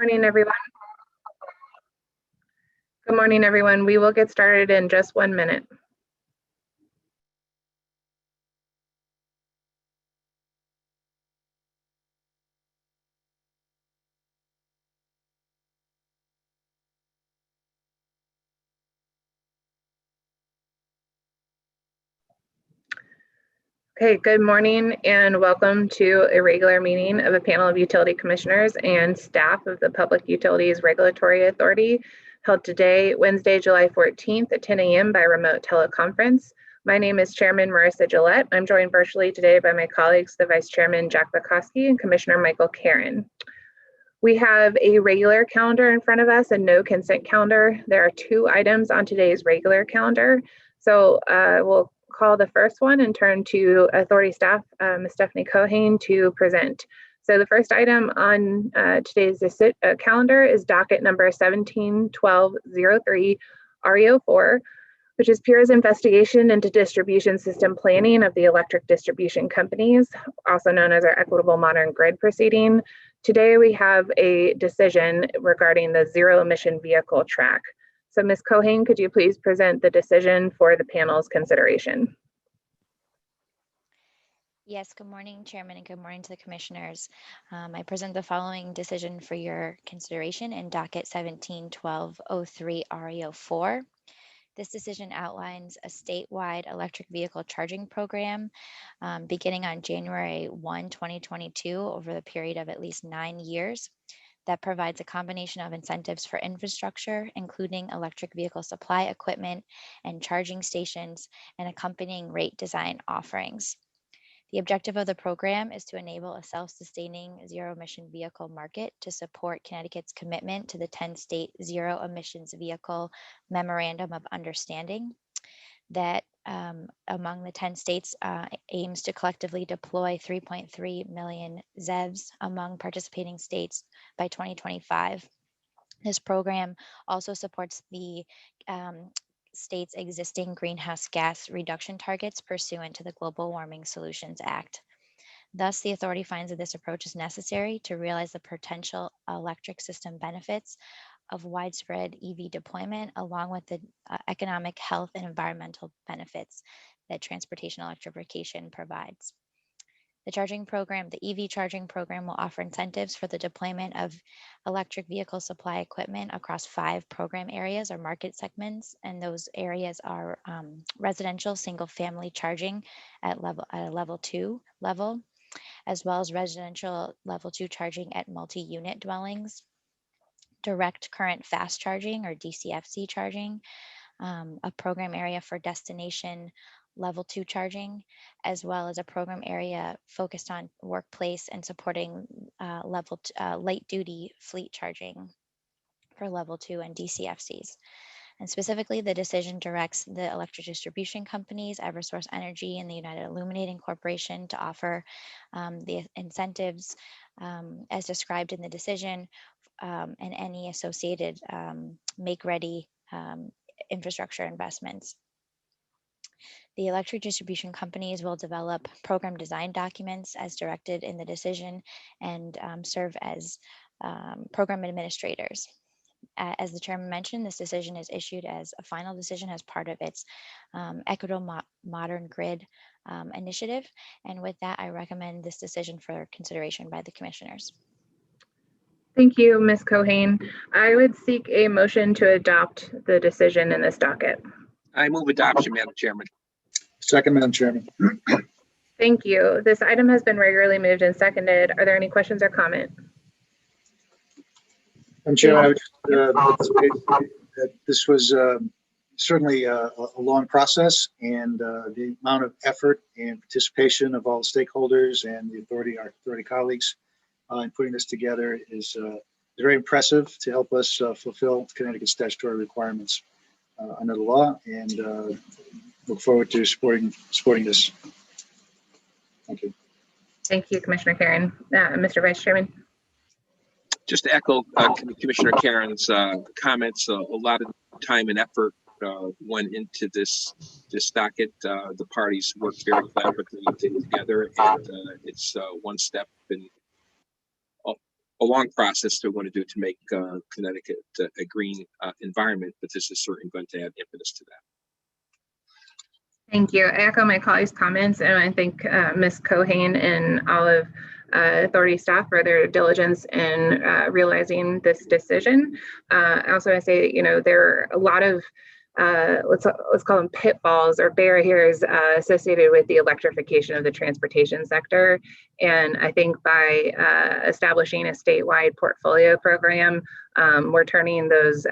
Morning, everyone. Good morning, everyone. We will get started in just 1 minute. Okay, good morning and welcome to a regular meeting of a panel of utility commissioners and staff of the Public Utilities Regulatory Authority, held today, Wednesday, July 14th at 10 a.m. by remote teleconference. My name is Chairman Marissa Gillette. I'm joined virtually today by my colleagues, the Vice Chairman Jack Bukowski and Commissioner Michael Karen. We have a regular calendar in front of us and no consent calendar. There are 2 items on today's regular calendar. So we'll call the first one and turn to Authority staff, Ms. Stephanie Cohane, to present. So the first item on today's calendar is docket number 171203 REO4, which is PURA's investigation into distribution system planning of the electric distribution companies, also known as our Equitable Modern Grid proceeding. Today we have a decision regarding the zero emission vehicle track. So Ms. Cohane, could you please present the decision for the panel's consideration? Yes, good morning, Chairman, and good morning to the commissioners. I present the following decision for your consideration in docket 171203 REO4. This decision outlines a statewide electric vehicle charging program beginning on January 1, 2022 over the period of at least 9 years that provides a combination of incentives for infrastructure, including electric vehicle supply equipment and charging stations and accompanying rate design offerings. The objective of the program is to enable a self-sustaining zero-emission vehicle market to support Connecticut's commitment to the 10-state zero emissions vehicle memorandum of understanding that among the 10 states aims to collectively deploy 3.3 million ZEVs among participating states by 2025. This program also supports the state's existing greenhouse gas reduction targets pursuant to the Global Warming Solutions Act. Thus, the authority finds that this approach is necessary to realize the potential electric system benefits of widespread EV deployment, along with the economic, health, and environmental benefits that transportation electrification provides. The charging program, the EV charging program, will offer incentives for the deployment of electric vehicle supply equipment across 5 program areas or market segments, and those areas are residential single-family charging at a level 2 level, as well as residential level 2 charging at multi-unit dwellings, direct current fast charging or DCFC charging, a program area for destination level 2 charging, as well as a program area focused on workplace and supporting light duty fleet charging for level 2 and DCFCs. And specifically, the decision directs the electric distribution companies, Eversource Energy and the United Illuminating Corporation, to offer the incentives as described in the decision and any associated make-ready infrastructure investments. The electric distribution companies will develop program design documents as directed in the decision and serve as program administrators. As the chairman mentioned, this decision is issued as a final decision as part of its Equitable Modern Grid initiative. And with that, I recommend this decision for consideration by the commissioners. Thank you, Ms. Cohane. I would seek a motion to adopt the decision in this docket. I move adoption, Madam Chairman. Second, Madam Chairman. Thank you. This item has been regularly moved and seconded. Are there any questions or comment? Madam Chairman, I would say that this was certainly a long process, and the amount of effort and participation of all the stakeholders and our authority colleagues in putting this together is very impressive to help us fulfill Connecticut's statutory requirements under the law, and look forward to supporting this. Thank you. Thank you, Commissioner Karen. Mr. Vice Chairman. Just to echo Commissioner Karen's comments, a lot of time and effort went into this docket. The parties worked very collaboratively together, and it's one step in long process they're going to do to make Connecticut a green environment, but this is certainly going to add impetus to that. Thank you. I echo my colleagues' comments, and I thank Ms. Cohane and all of authority staff for their diligence in realizing this decision. Also, I say, there are a lot of let's call them pitfalls or barriers associated with the electrification of the transportation sector. And I think by establishing a statewide portfolio program, we're turning those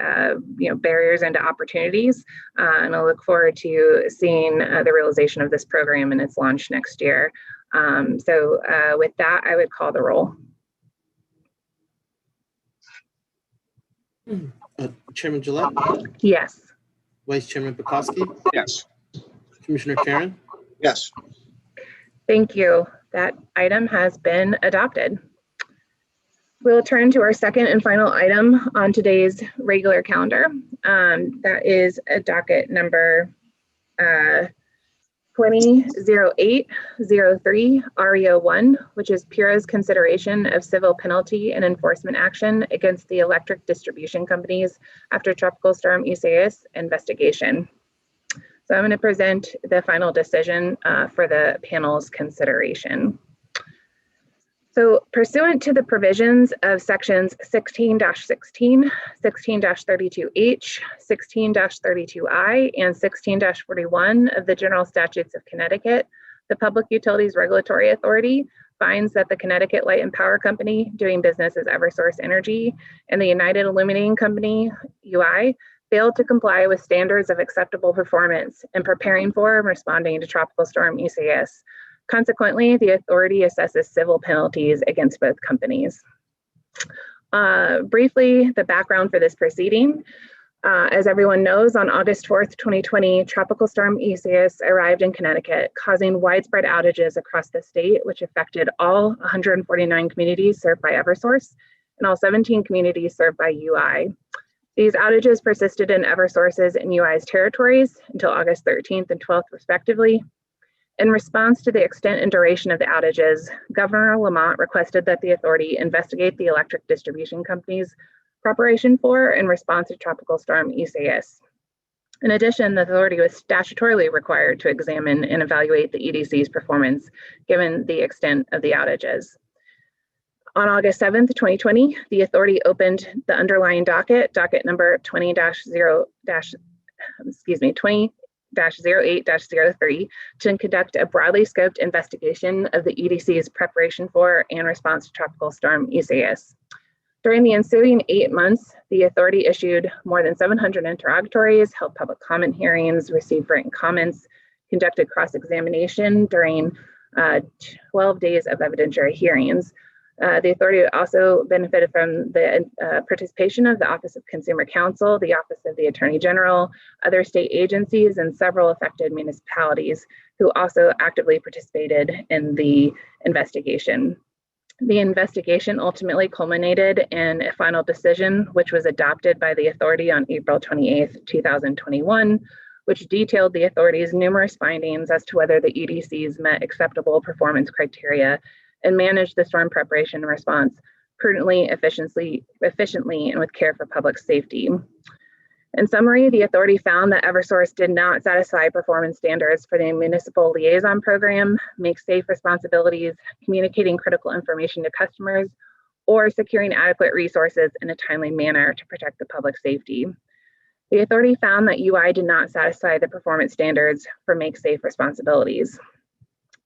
barriers into opportunities. And I look forward to seeing the realization of this program and its launch next year. So with that, I would call the roll. Chairman Gillette? Yes. Vice Chairman Pekoski? Yes. Commissioner Karen? Yes. Thank you. That item has been adopted. We'll turn to our second and final item on today's regular calendar. That is a docket number 200803 REO1, which is PURA's consideration of civil penalty and enforcement action against the electric distribution companies after Tropical Storm Isaias investigation. So I'm going to present the final decision for the panel's consideration. So pursuant to the provisions of sections 16-16, 16-32H, 16-32I, and 16-41 of the General Statutes of Connecticut, the Public Utilities Regulatory Authority finds that the Connecticut Light and Power Company, doing business as Eversource Energy, and the United Illuminating Company, UI, failed to comply with standards of acceptable performance in preparing for and responding to Tropical Storm Isaias. Consequently, the authority assesses civil penalties against both companies. Briefly, the background for this proceeding. As everyone knows, on August 4th, 2020, Tropical Storm Isaias arrived in Connecticut, causing widespread outages across the state, which affected all 149 communities served by Eversource and all 17 communities served by UI. These outages persisted in Eversource's and UI's territories until August 13th and 12th, respectively. In response to the extent and duration of the outages, Governor Lamont requested that the authority investigate the electric distribution company's preparation for and response to Tropical Storm Isaias. In addition, the authority was statutorily required to examine and evaluate the EDC's performance given the extent of the outages. On August 7th, 2020, the authority opened the underlying docket number 20-08-03 to conduct a broadly scoped investigation of the EDC's preparation for and response to Tropical Storm Isaias. During the ensuing 8 months, the authority issued more than 700 interrogatories, held public comment hearings, received written comments, conducted cross-examination during 12 days of evidentiary hearings. The authority also benefited from the participation of the Office of Consumer Counsel, the Office of the Attorney General, other state agencies, and several affected municipalities who also actively participated in the investigation. The investigation ultimately culminated in a final decision, which was adopted by the authority on April 28th, 2021, which detailed the authority's numerous findings as to whether the EDCs met acceptable performance criteria and manage the storm preparation and response prudently, efficiently, and with care for public safety. In summary, the authority found that Eversource did not satisfy performance standards for the municipal liaison program, make safe responsibilities, communicating critical information to customers, or securing adequate resources in a timely manner to protect the public safety. The authority found that UI did not satisfy the performance standards for make safe responsibilities.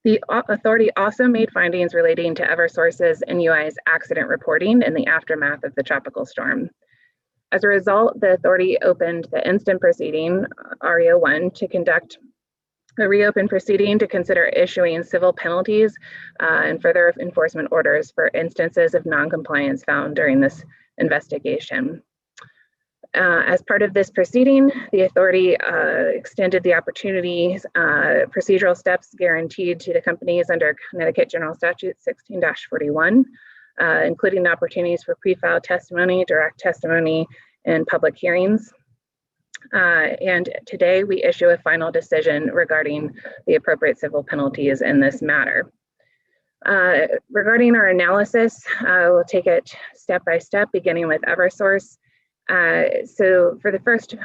The authority also made findings relating to Eversource's and UI's accident reporting in the aftermath of the tropical storm. As a result, the authority opened the instant proceeding, REO1, to conduct the reopened proceeding to consider issuing civil penalties and further enforcement orders for instances of noncompliance found during this investigation. As part of this proceeding, the authority extended the opportunities, procedural steps guaranteed to the companies under Connecticut General Statute 16-41, including opportunities for pre-filed testimony, direct testimony, and public hearings. And today we issue a final decision regarding the appropriate civil penalties in this matter. Regarding our analysis, we'll take it step by step, beginning with Eversource. So for the first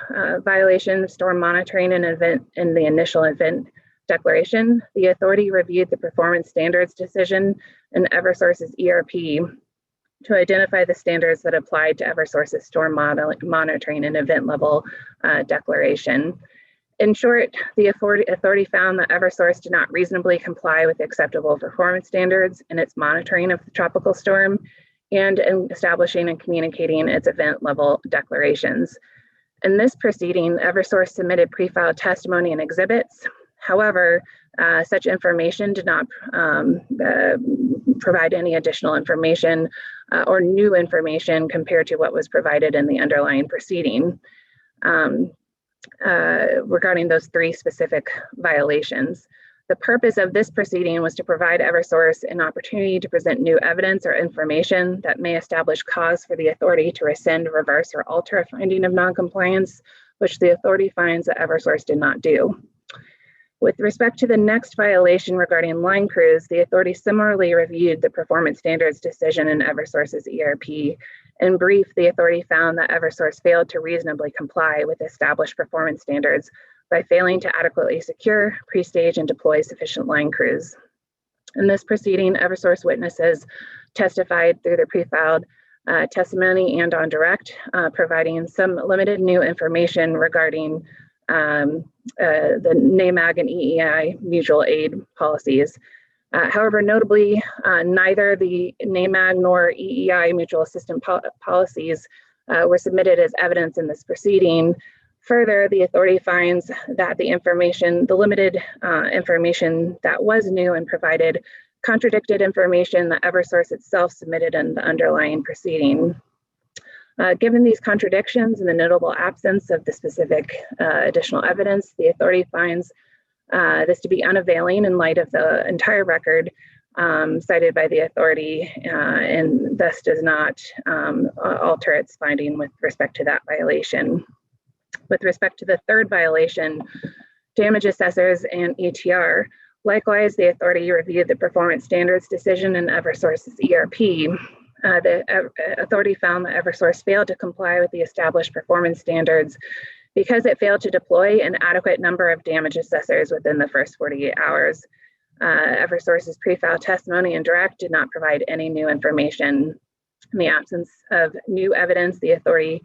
violation, storm monitoring and event in the initial event declaration, the authority reviewed the performance standards decision in Eversource's ERP to identify the standards that applied to Eversource's storm monitoring and event level declaration. In short, the authority found that Eversource did not reasonably comply with acceptable performance standards in its monitoring of the tropical storm and in establishing and communicating its event level declarations. In this proceeding, Eversource submitted pre-filed testimony and exhibits. However, such information did not provide any additional information or new information compared to what was provided in the underlying proceeding. Regarding those three specific violations. The purpose of this proceeding was to provide Eversource an opportunity to present new evidence or information that may establish cause for the authority to rescind, reverse, or alter a finding of noncompliance, which the authority finds that Eversource did not do. With respect to the next violation regarding line crews, the authority similarly reviewed the performance standards decision in Eversource's ERP. In brief, the authority found that Eversource failed to reasonably comply with established performance standards by failing to adequately secure, pre-stage, and deploy sufficient line crews. In this proceeding, Eversource witnesses testified through their pre-filed testimony and on direct, providing some limited new information regarding the NAMAG and EEI mutual aid policies. However, notably, neither the NAMAG nor EEI mutual assistance policies were submitted as evidence in this proceeding. Further, the authority finds that the limited information that was new and provided contradicted information that Eversource itself submitted in the underlying proceeding. Given these contradictions and the notable absence of the specific additional evidence, the authority finds this to be unavailing in light of the entire record cited by the authority and thus does not alter its finding with respect to that violation. With respect to the third violation, damage assessors and ETR, likewise, the authority reviewed the performance standards decision in Eversource's ERP. The authority found that Eversource failed to comply with the established performance standards because it failed to deploy an adequate number of damage assessors within the first 48 hours. Eversource's pre-filed testimony and direct did not provide any new information. In the absence of new evidence, the authority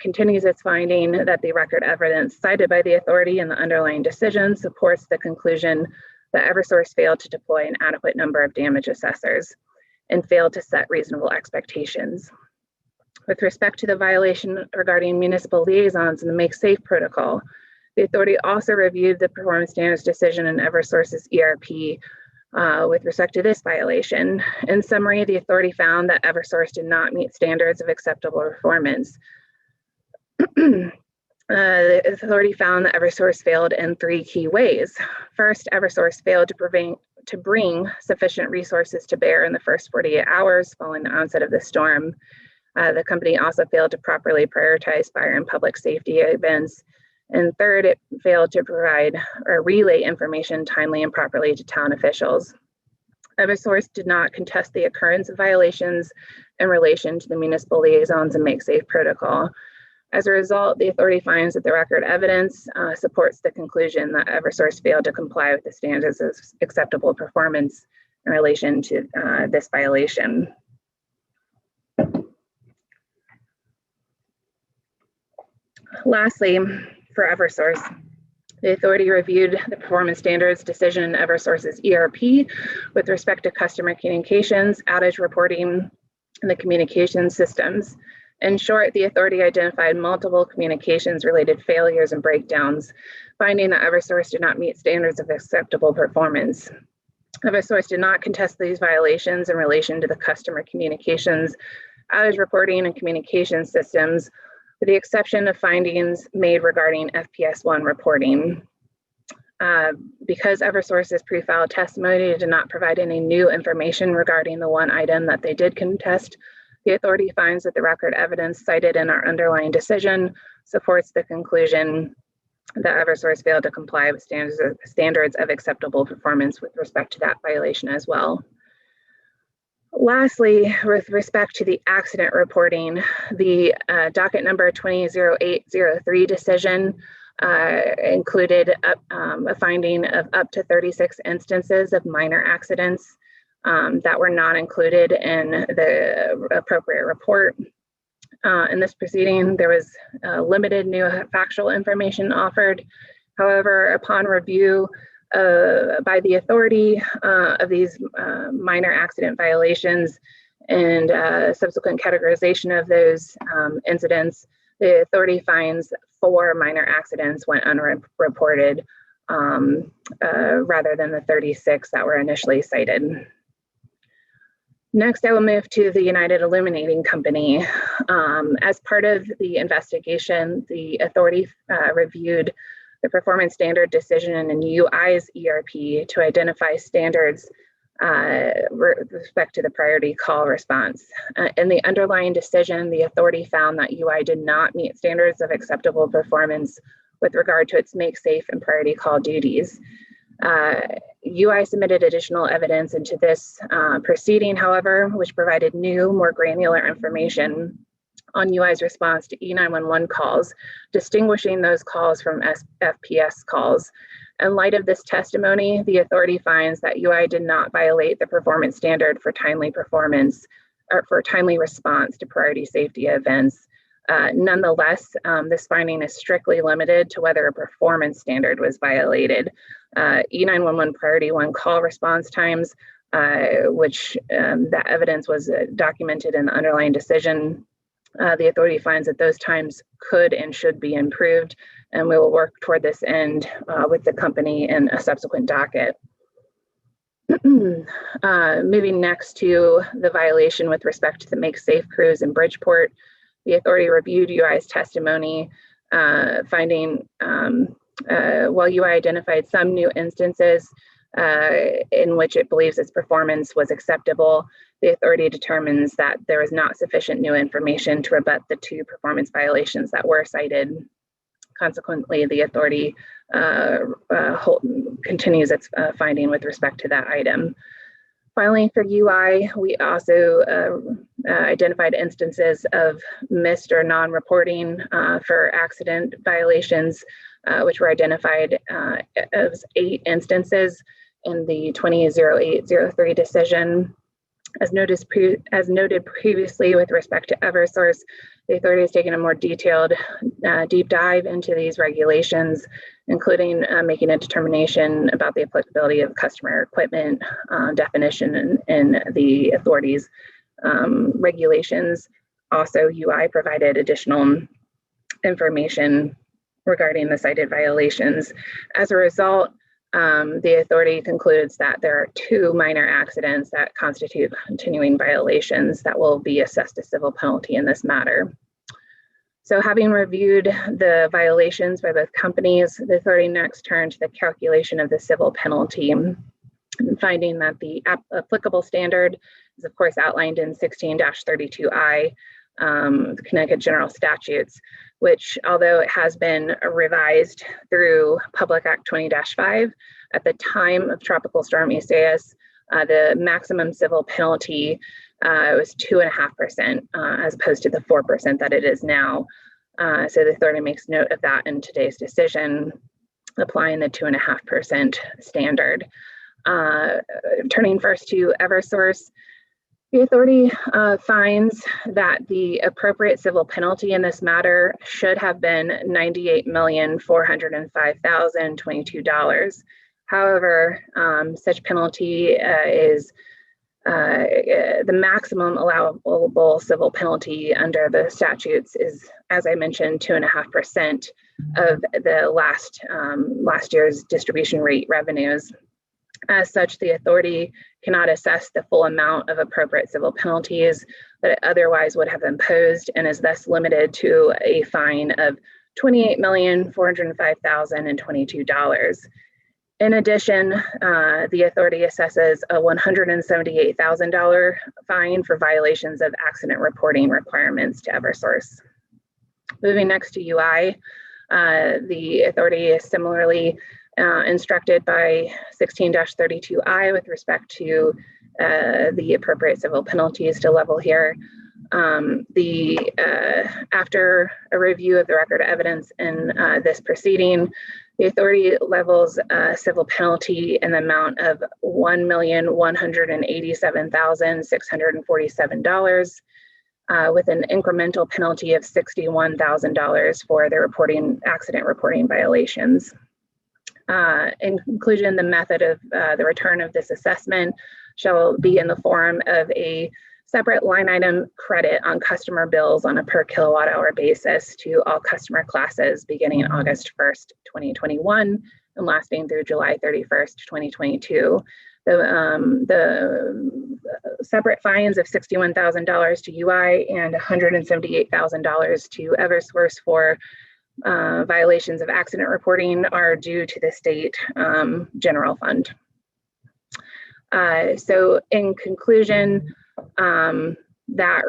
continues its finding that the record evidence cited by the authority in the underlying decision supports the conclusion that Eversource failed to deploy an adequate number of damage assessors and failed to set reasonable expectations. With respect to the violation regarding municipal liaisons and the Make Safe protocol, the authority also reviewed the performance standards decision in Eversource's ERP with respect to this violation. In summary, the authority found that Eversource did not meet standards of acceptable performance. The authority found that Eversource failed in three key ways. First, Eversource failed to bring sufficient resources to bear in the first 48 hours following the onset of the storm. The company also failed to properly prioritize fire and public safety events. And third, it failed to provide or relay information timely and properly to town officials. Eversource did not contest the occurrence of violations in relation to the municipal liaisons and Make Safe protocol. As a result, the authority finds that the record evidence supports the conclusion that Eversource failed to comply with the standards of acceptable performance in relation to this violation. Lastly, for Eversource, the authority reviewed the performance standards decision in Eversource's ERP with respect to customer communications, outage reporting, and the communication systems. In short, the authority identified multiple communications related failures and breakdowns, finding that Eversource did not meet standards of acceptable performance. Eversource did not contest these violations in relation to the customer communications, outage reporting, and communication systems, with the exception of findings made regarding FPS1 reporting. Because Eversource's pre-filed testimony did not provide any new information regarding the one item that they did contest, the authority finds that the record evidence cited in our underlying decision supports the conclusion that Eversource failed to comply with standards of acceptable performance with respect to that violation as well. Lastly, with respect to the accident reporting, the docket number 200803 decision included a finding of up to 36 instances of minor accidents that were not included in the appropriate report. In this proceeding, there was limited new factual information offered. However, upon review by the authority of these minor accident violations and subsequent categorization of those incidents, the authority finds 4 minor accidents went unreported rather than the 36 that were initially cited. Next, I will move to the United Illuminating Company. As part of the investigation, the authority reviewed the performance standard decision in UI's ERP to identify standards with respect to the priority call response. In the underlying decision, the authority found that UI did not meet standards of acceptable performance with regard to its make safe and priority call duties. UI submitted additional evidence into this proceeding, however, which provided new, more granular information on UI's response to E911 calls, distinguishing those calls from FPS calls. In light of this testimony, the authority finds that UI did not violate the performance standard for timely performance or for timely response to priority safety events. Nonetheless, this finding is strictly limited to whether a performance standard was violated. E911 priority 1 call response times, which that evidence was documented in the underlying decision. The authority finds that those times could and should be improved, and we will work toward this end with the company in a subsequent docket. Moving next to the violation with respect to the Make Safe crews in Bridgeport, the authority reviewed UI's testimony, finding while UI identified some new instances in which it believes its performance was acceptable, the authority determines that there is not sufficient new information to rebut the 2 performance violations that were cited. Consequently, the authority continues its finding with respect to that item. Finally, for UI, we also identified instances of missed or non-reporting for accident violations, which were identified as 8 instances in the 200803 decision. As noted previously with respect to Eversource, the authority has taken a more detailed deep dive into these regulations, including making a determination about the applicability of customer equipment definition in the authority's regulations. Also, UI provided additional information regarding the cited violations. As a result, the authority concludes that there are 2 minor accidents that constitute continuing violations that will be assessed a civil penalty in this matter. So having reviewed the violations by both companies, the authority next turned to the calculation of the civil penalty, and finding that the applicable standard is of course outlined in 16-32I, the Connecticut General Statutes, which, although it has been revised through Public Act 20-5, at the time of Tropical Storm Isaias, the maximum civil penalty was 2.5%, as opposed to the 4% that it is now. So the authority makes note of that in today's decision, applying the 2.5% standard. Turning first to Eversource, the authority finds that the appropriate civil penalty in this matter should have been $98,405,022. However, such penalty is the maximum allowable civil penalty under the statutes is, as I mentioned, 2.5% of the last year's distribution rate revenues. As such, the authority cannot assess the full amount of appropriate civil penalties that it otherwise would have imposed, and is thus limited to a fine of $28,405,022. In addition, the authority assesses a $178,000 fine for violations of accident reporting requirements to Eversource. Moving next to UI, the authority is similarly instructed by 16-32I with respect to the appropriate civil penalties to level here. After a review of the record of evidence in this proceeding, the authority levels a civil penalty in the amount of $1,187,647 with an incremental penalty of $61,000 for the accident reporting violations. In conclusion, the method of the return of this assessment shall be in the form of a separate line item credit on customer bills on a per kilowatt hour basis to all customer classes beginning August 1st, 2021 and lasting through July 31st, 2022. The separate fines of $61,000 to UI and $178,000 to Eversource for violations of accident reporting are due to the state general fund. So in conclusion, that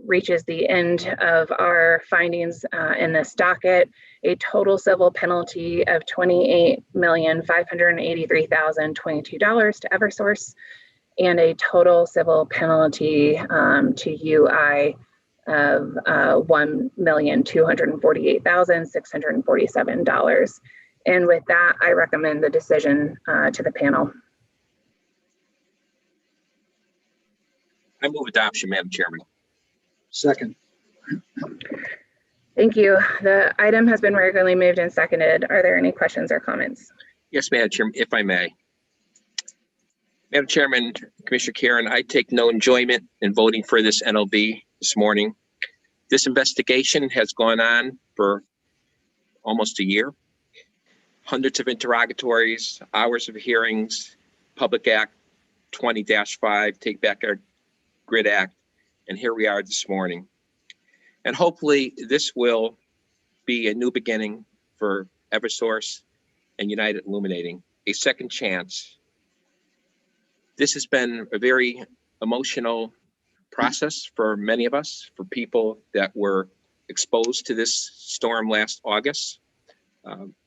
reaches the end of our findings in this docket. A total civil penalty of $28,583,022 to Eversource, and a total civil penalty to UI of $1,248,647. And with that, I recommend the decision to the panel. I move adoption, Madam Chairman. Second. Thank you. The item has been regularly moved and seconded. Are there any questions or comments? Yes, Madam Chairman, if I may. Madam Chairman, Commissioner Karen, I take no enjoyment in voting for this NOV this morning. This investigation has gone on for almost a year. Hundreds of interrogatories, hours of hearings, Public Act 20-5, Take Back Our Grid Act, and here we are this morning. And hopefully this will be a new beginning for Eversource and United Illuminating, a second chance. This has been a very emotional process for many of us, for people that were exposed to this storm last August.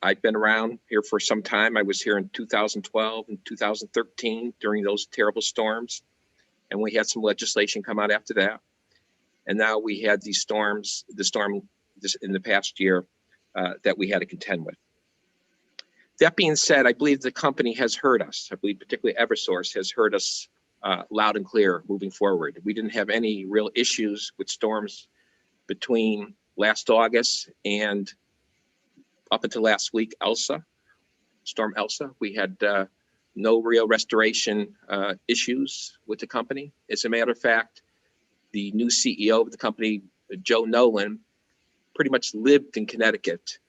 I've been around here for some time. I was here in 2012 and 2013 during those terrible storms. And we had some legislation come out after that. And now we had these storms, the storm in the past year that we had to contend with. That being said, I believe the company has heard us. I believe particularly Eversource has heard us loud and clear moving forward. We didn't have any real issues with storms between last August and up until last week, Storm Elsa. We had no real restoration issues with the company. As a matter of fact, the new CEO of the company, Joe Nolan, pretty much lived in Connecticut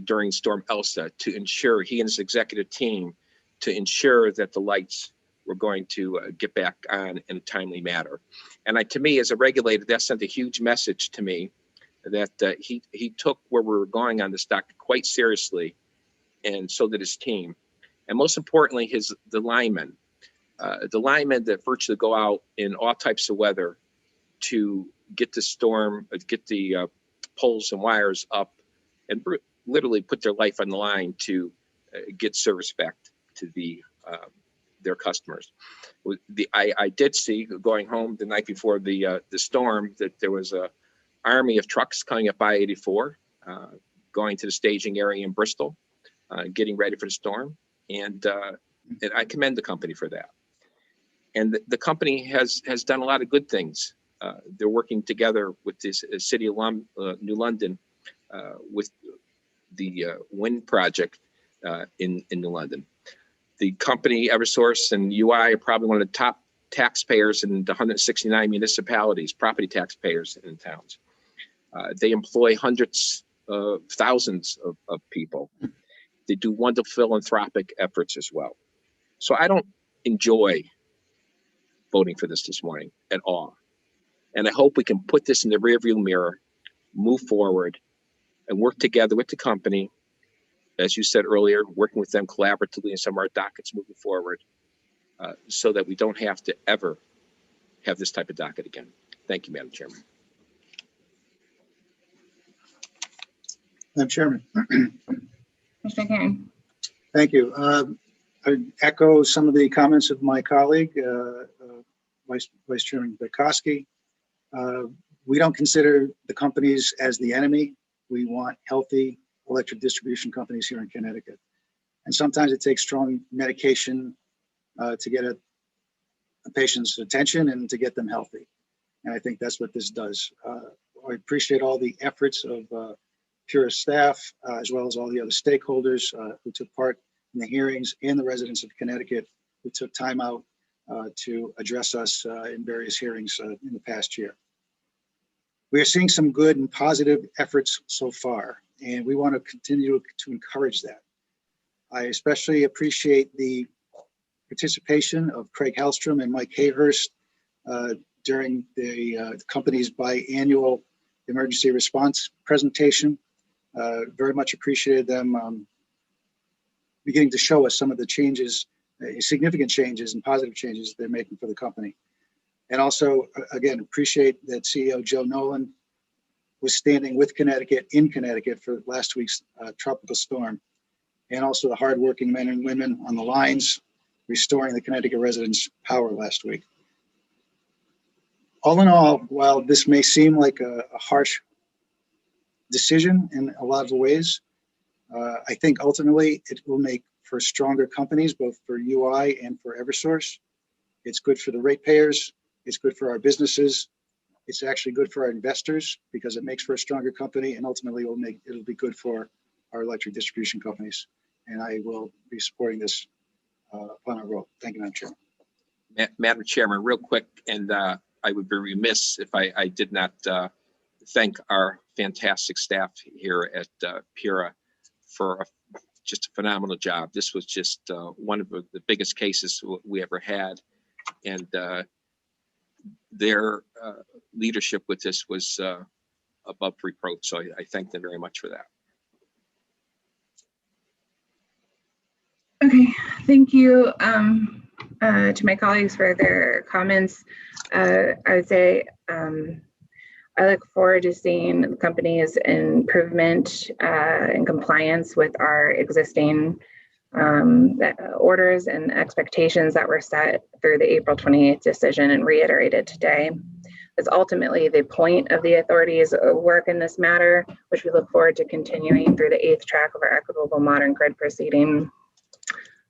during Storm Elsa to ensure, he and his executive team, to ensure that the lights were going to get back on in a timely manner. And to me, as a regulator, that sent a huge message to me that he took where we were going on this docket quite seriously, and so did his team. And most importantly, the linemen that virtually go out in all types of weather to get the storm, get the poles and wires up, and literally put their life on the line to get service back to their customers. I did see going home the night before the storm that there was a army of trucks coming up I-84, going to the staging area in Bristol, getting ready for the storm. And I commend the company for that. And the company has done a lot of good things. They're working together with this City of New London with the wind project in New London. The company, Eversource and UI, are probably one of the top taxpayers in the 169 municipalities, property taxpayers in towns. They employ hundreds of thousands of people. They do wonderful philanthropic efforts as well. So I don't enjoy voting for this morning at all. And I hope we can put this in the rearview mirror, move forward, and work together with the company, as you said earlier, working with them collaboratively in some of our dockets moving forward, so that we don't have to ever have this type of docket again. Thank you, Madam Chairman. Madam Chairman. Commissioner Karen. Thank you. I echo some of the comments of my colleague, Vice Chairman Bukowski. We don't consider the companies as the enemy. We want healthy electric distribution companies here in Connecticut. And sometimes it takes strong medication to get a patient's attention and to get them healthy. And I think that's what this does. I appreciate all the efforts of PURA staff, as well as all the other stakeholders who took part in the hearings, and the residents of Connecticut who took time out to address us in various hearings in the past year. We are seeing some good and positive efforts so far, and we want to continue to encourage that. I especially appreciate the participation of Craig Hellstrom and Mike Hayhurst during the company's biannual emergency response presentation. Very much appreciated them beginning to show us some of the changes, significant changes and positive changes they're making for the company. And also, again, appreciate that CEO Joe Nolan was standing with Connecticut in Connecticut for last week's tropical storm, and also the hardworking men and women on the lines restoring the Connecticut residents' power last week. All in all, while this may seem like a harsh decision in a lot of ways, I think ultimately it will make for stronger companies, both for UI and for Eversource. It's good for the ratepayers. It's good for our businesses. It's actually good for our investors because it makes for a stronger company, and ultimately it'll be good for our electric distribution companies. And I will be supporting this upon our vote. Thank you, Madam Chairman. Madam Chairman, real quick, and I would be remiss if I did not thank our fantastic staff here at PURA for just a phenomenal job. This was just one of the biggest cases we ever had, and their leadership with this was above reproach. So I thank them very much for that. Okay, thank you to my colleagues for their comments. I would say I look forward to seeing the company's improvement in compliance with our existing orders and expectations that were set through the April 28th decision and reiterated today. Is ultimately the point of the authority's work in this matter, which we look forward to continuing through the 8th track of our equitable modern grid proceeding.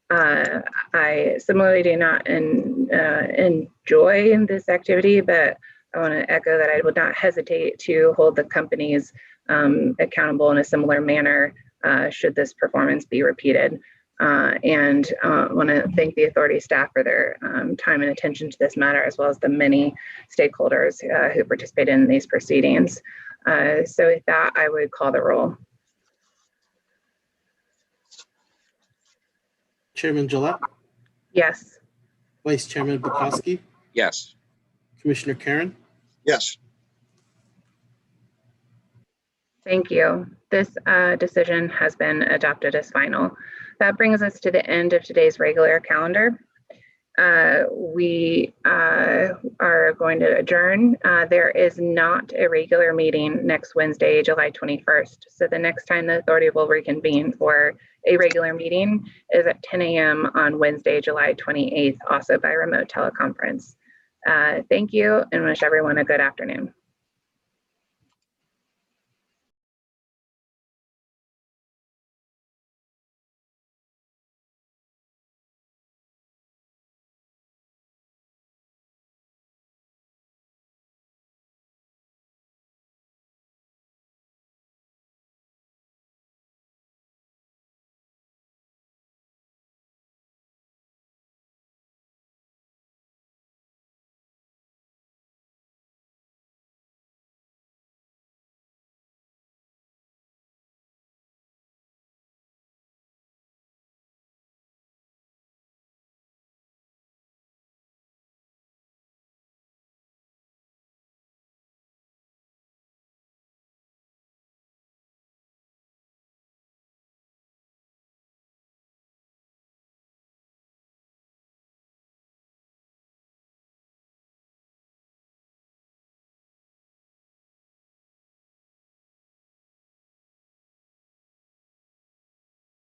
I similarly do not enjoy this activity, but I want to echo that I would not hesitate to hold the companies accountable in a similar manner should this performance be repeated. And want to thank the authority staff for their time and attention to this matter, as well as the many stakeholders who participated in these proceedings. So with that, I would call the roll. Chairman Gillette, Yes. Vice Chairman Bukowski, Yes. Commissioner Karen, Yes. Thank you. This decision has been adopted as final. That brings us to the end of today's regular calendar. We are going to adjourn. There is not a regular meeting next Wednesday, July 21st. So the next time the authority will reconvene for a regular meeting is at 10 a.m. on Wednesday, July 28th, also by remote teleconference. Thank you, and wish everyone a good afternoon.